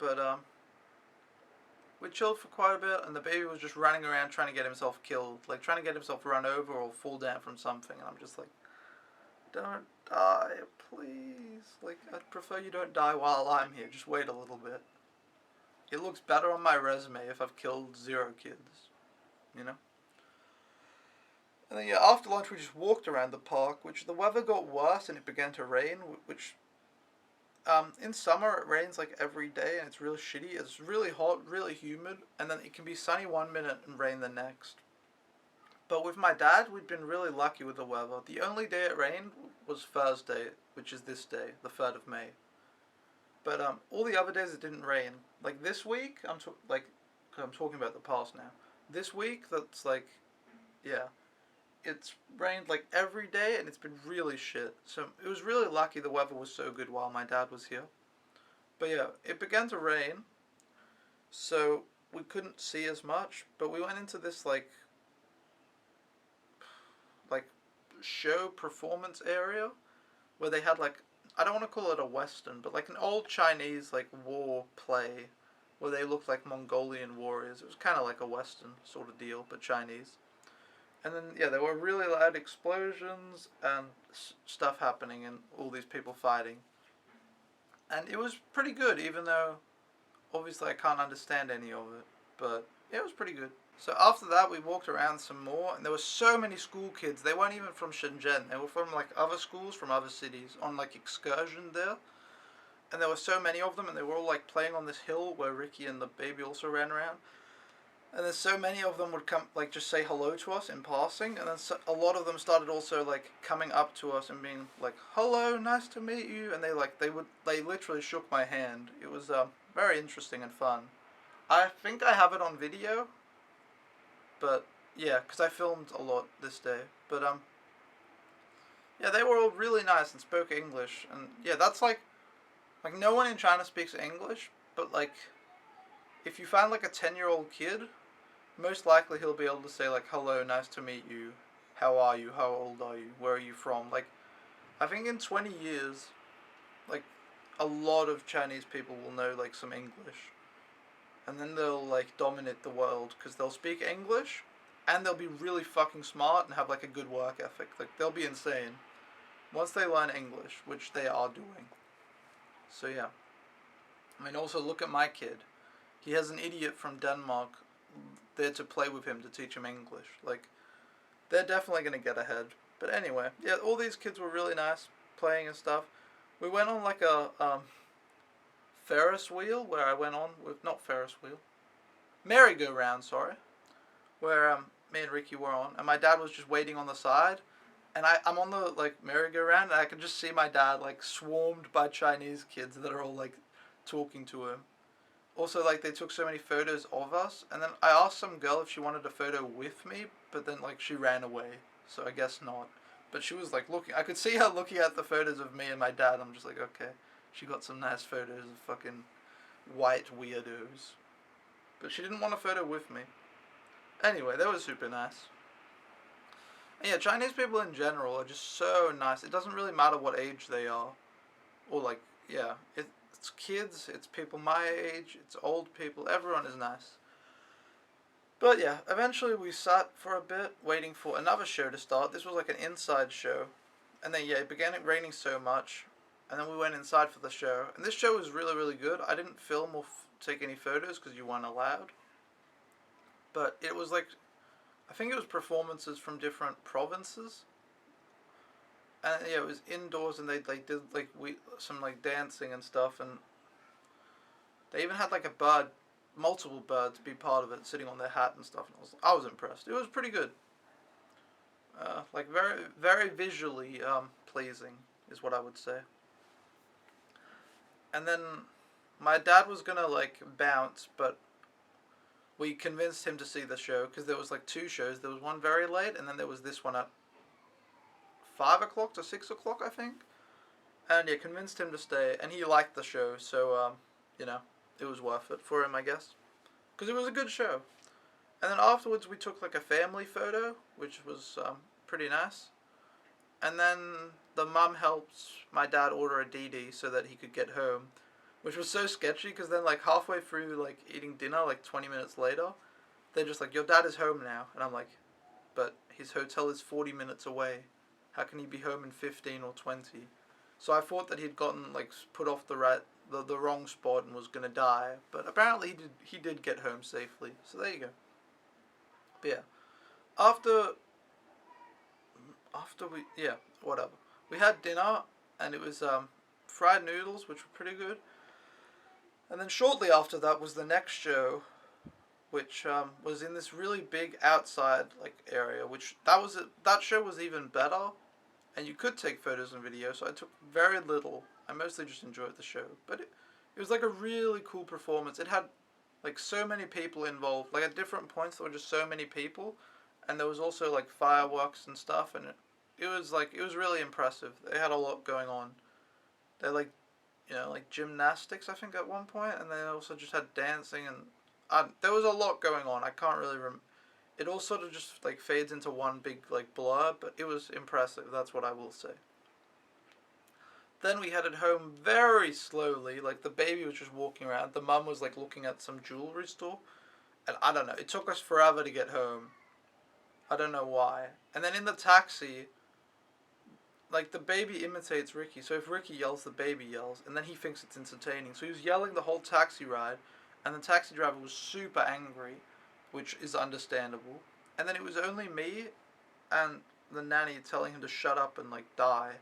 But we chilled for quite a bit, and the baby was just running around trying to get himself killed, like trying to get himself run over or fall down from something, and I'm just like, don't die, please. Like, I'd prefer you don't die while I'm here. Just wait a little bit. It looks better on my resume if I've killed 0 kids, you know? And then, yeah, after lunch we just walked around the park, which the weather got worse and it began to rain, which, in summer it rains like every day and it's really shitty. It's really hot, really humid, and then it can be sunny 1 minute and rain the next. But with my dad, we'd been really lucky with the weather. The only day it rained was Thursday, which is this day, the 3rd of May. But all the other days it didn't rain. Like this week, I'm talking about the past now. This week, that's like, yeah, it's rained like every day and it's been really shit. So it was really lucky the weather was so good while my dad was here. But yeah, it began to rain, so we couldn't see as much. But we went into this like show performance area where they had like, I don't want to call it a western, but like an old Chinese like war play where they looked like Mongolian warriors. It was kind of like a western sort of deal, but Chinese. And then yeah, there were really loud explosions and stuff happening and all these people fighting. And it was pretty good, even though obviously I can't understand any of it, but yeah, it was pretty good. So after that, we walked around some more, and there were so many school kids. They weren't even from Shenzhen. They were from like other schools from other cities on like excursion there. And there were so many of them, and they were all like playing on this hill where Ricky and the baby also ran around. And then so many of them would come, like just say hello to us in passing, and then a lot of them started also like coming up to us and being like, "Hello, nice to meet you," and they literally shook my hand. It was very interesting and fun. I think I have it on video. But yeah, because I filmed a lot this day. But yeah, they were all really nice and spoke English, and yeah, that's like no one in China speaks English, but like if you find like a 10-year-old kid, most likely he'll be able to say like, "Hello, nice to meet you. How are you? How old are you? Where are you from?" Like, I think in 20 years, like a lot of Chinese people will know like some English. And then they'll like dominate the world because they'll speak English and they'll be really fucking smart and have like a good work ethic. Like they'll be insane once they learn English, which they are doing. So yeah. I mean, also look at my kid. He has an idiot from Denmark there to play with him to teach him English. Like, they're definitely going to get ahead. But anyway, yeah, all these kids were really nice playing and stuff. We went on like a Ferris wheel where I went on with, not Ferris wheel, merry-go-round, sorry, where me and Ricky were on, and my dad was just waiting on the side, and I'm on the like merry-go-round, and I can just see my dad like swarmed by Chinese kids that are all like talking to him. Also, like, they took so many photos of us, and then I asked some girl if she wanted a photo with me, but then like she ran away, so I guess not. But she was like looking, I could see her looking at the photos of me and my dad. I'm just like, okay. She got some nice photos of fucking white weirdos. But she didn't want a photo with me. Anyway, that was super nice. And yeah, Chinese people in general are just so nice. It doesn't really matter what age they are. Or like, yeah, it's kids, it's people my age, it's old people, everyone is nice. But yeah, eventually we sat for a bit waiting for another show to start. This was like an inside show. And then yeah, it began raining so much. And then we went inside for the show. And this show was really, really good. I didn't film or take any photos because you weren't allowed. But it was like, I think it was performances from different provinces. And yeah, it was indoors, and they did like some like dancing and stuff. And they even had like a bird, multiple birds be part of it, sitting on their hat and stuff. And I was impressed. It was pretty good. Like very, very visually pleasing is what I would say. And then my dad was gonna like bounce, but we convinced him to see the show because there was like two shows. There was one very late, and then there was this one at 5 o'clock to 6 o'clock, I think. And yeah, convinced him to stay, and he liked the show, so you know, it was worth it for him, I guess, because it was a good show. And then afterwards, we took like a family photo, which was pretty nice. And then the mum helped my dad order a DD so that he could get home, which was so sketchy because then like halfway through like eating dinner, like 20 minutes later, they're just like, your dad is home now. And I'm like, but his hotel is 40 minutes away. How can he be home in 15 or 20? So I thought that he'd gotten like put off the wrong spot and was gonna die. But apparently he did get home safely. So there you go. But yeah, after whatever. We had dinner and it was fried noodles, which were pretty good. And then shortly after that was the next show, which was in this really big outside like area. Which that show was even better, and you could take photos and videos. So I took very little. I mostly just enjoyed the show, but it was like a really cool performance. It had like so many people involved. Like at different points there were just so many people, and there was also like fireworks and stuff, and it was really impressive. They had a lot going on. They like, like gymnastics, I think, at one point, and they also just had dancing, and there was a lot going on. I can't really it all sort of just like fades into one big like blur, but it was impressive. That's what I will say. Then we headed home very slowly. Like the baby was just walking around. The mum was like looking at some jewelry store, and I don't know. It took us forever to get home. I don't know why. And then in the taxi, like the baby imitates Ricky. So if Ricky yells, the baby yells, and then he thinks it's entertaining. So he was yelling the whole taxi ride, and the taxi driver was super angry, which is understandable. And then it was only me and the nanny telling him to shut up and like die.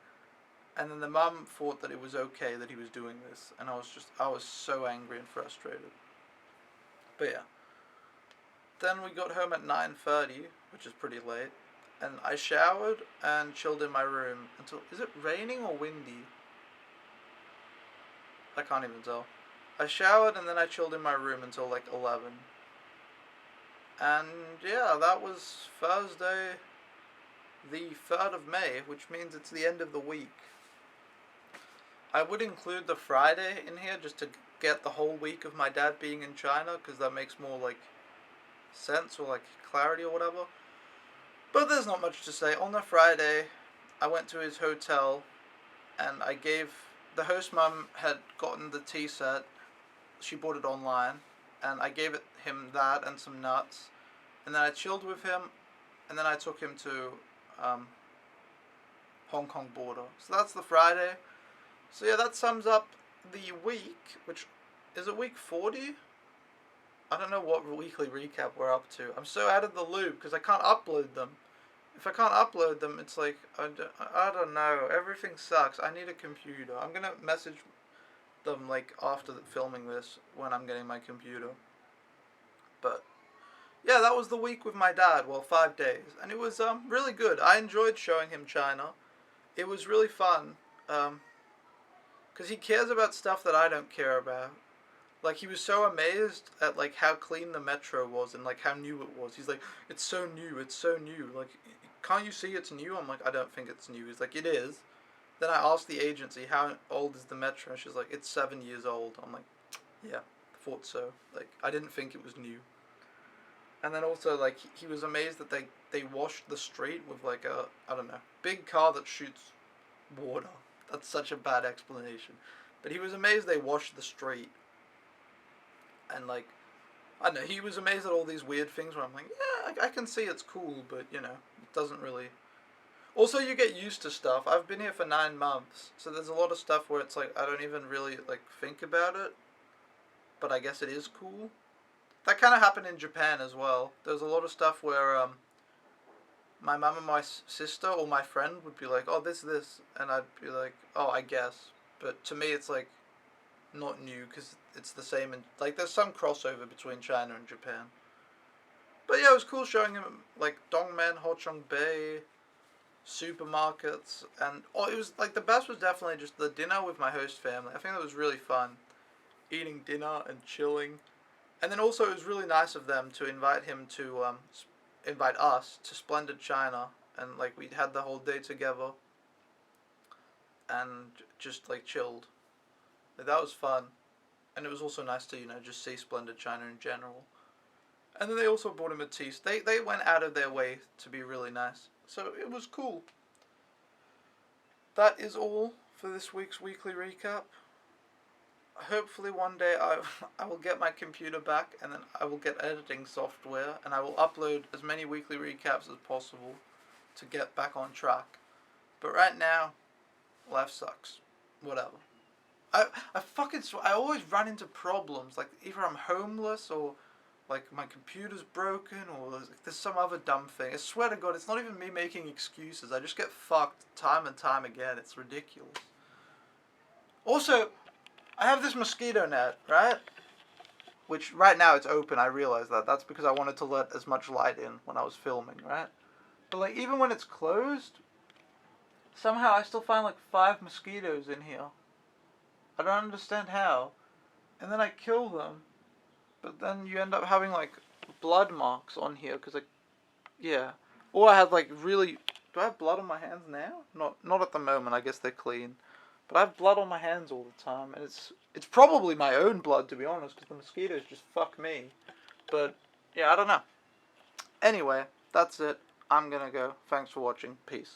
And then the mum thought that it was okay that he was doing this, and I was so angry and frustrated. But yeah. Then we got home at 9:30, which is pretty late, and I showered and chilled in my room until, is it raining or windy? I can't even tell. I showered and then I chilled in my room until like 11. And yeah, that was Thursday, the 3rd of May, which means it's the end of the week. I would include the Friday in here just to get the whole week of my dad being in China, because that makes more like sense or like clarity or whatever. But there's not much to say. On the Friday, I went to his hotel and I gave, the host mum had gotten the tea set. She bought it online, and I gave him that and some nuts, and then I chilled with him, and then I took him to Hong Kong border. So that's the Friday. So yeah, that sums up the week, which is it week 40? I don't know what weekly recap we're up to. I'm so out of the loop because I can't upload them. If I can't upload them, it's like, I don't know. Everything sucks. I need a computer. I'm going to message them like after filming this when I'm getting my computer. But yeah, that was the week with my dad. Well, 5 days. And it was really good. I enjoyed showing him China. It was really fun. Because he cares about stuff that I don't care about. Like, he was so amazed at, like, how clean the metro was and, like, how new it was. He's like, it's so new, it's so new. Like, can't you see it's new? I'm like, I don't think it's new. He's like, it is. Then I asked the agency, how old is the metro? And she's like, it's 7 years old. I'm like, yeah, thought so. Like, I didn't think it was new. And then also, like, he was amazed that they washed the street with, like, a, I don't know, big car that shoots water. That's such a bad explanation. But he was amazed they washed the street. And, like, I don't know, he was amazed at all these weird things where I'm like, yeah, I can see it's cool, but, it doesn't really... Also, you get used to stuff. I've been here for 9 months, so there's a lot of stuff where it's like, I don't even really, like, think about it, but I guess it is cool. That kind of happened in Japan as well. There's a lot of stuff where, my mum and my sister or my friend would be like, oh, this, and I'd be like, oh, I guess. But to me, it's, like, not new, because it's the same, and like there's some crossover between China and Japan. But yeah, it was cool showing him like Dongmen, Ho-Chung-Bay, supermarkets, and it was like the best was definitely just the dinner with my host family. I think that was really fun, eating dinner and chilling, And then also it was really nice of them to invite us to Splendid China, and like we had the whole day together and just like chilled. Like, that was fun, and it was also nice to just see Splendid China in general. And then they also bought him a tea. They went out of their way to be really nice, so it was cool. That is all for this week's weekly recap. Hopefully one day I will get my computer back, and then I will get editing software, and I will upload as many weekly recaps as possible to get back on track. But right now, life sucks. Whatever. I always run into problems, like either I'm homeless or like my computer's broken or there's some other dumb thing. I swear to God, it's not even me making excuses. I just get fucked time and time again. It's ridiculous. Also, I have this mosquito net, right? Which right now it's open, I realize that. That's because I wanted to let as much light in when I was filming, right? But like even when it's closed, somehow I still find like 5 mosquitoes in here. I don't understand how. And then I kill them, but then you end up having like blood marks on here because yeah. Or I had like really. Do I have blood on my hands now? Not at the moment. I guess they're clean. But I have blood on my hands all the time, and it's probably my own blood, to be honest, because the mosquitoes just fuck me. But yeah, I don't know. Anyway, that's it. I'm gonna go. Thanks for watching. Peace.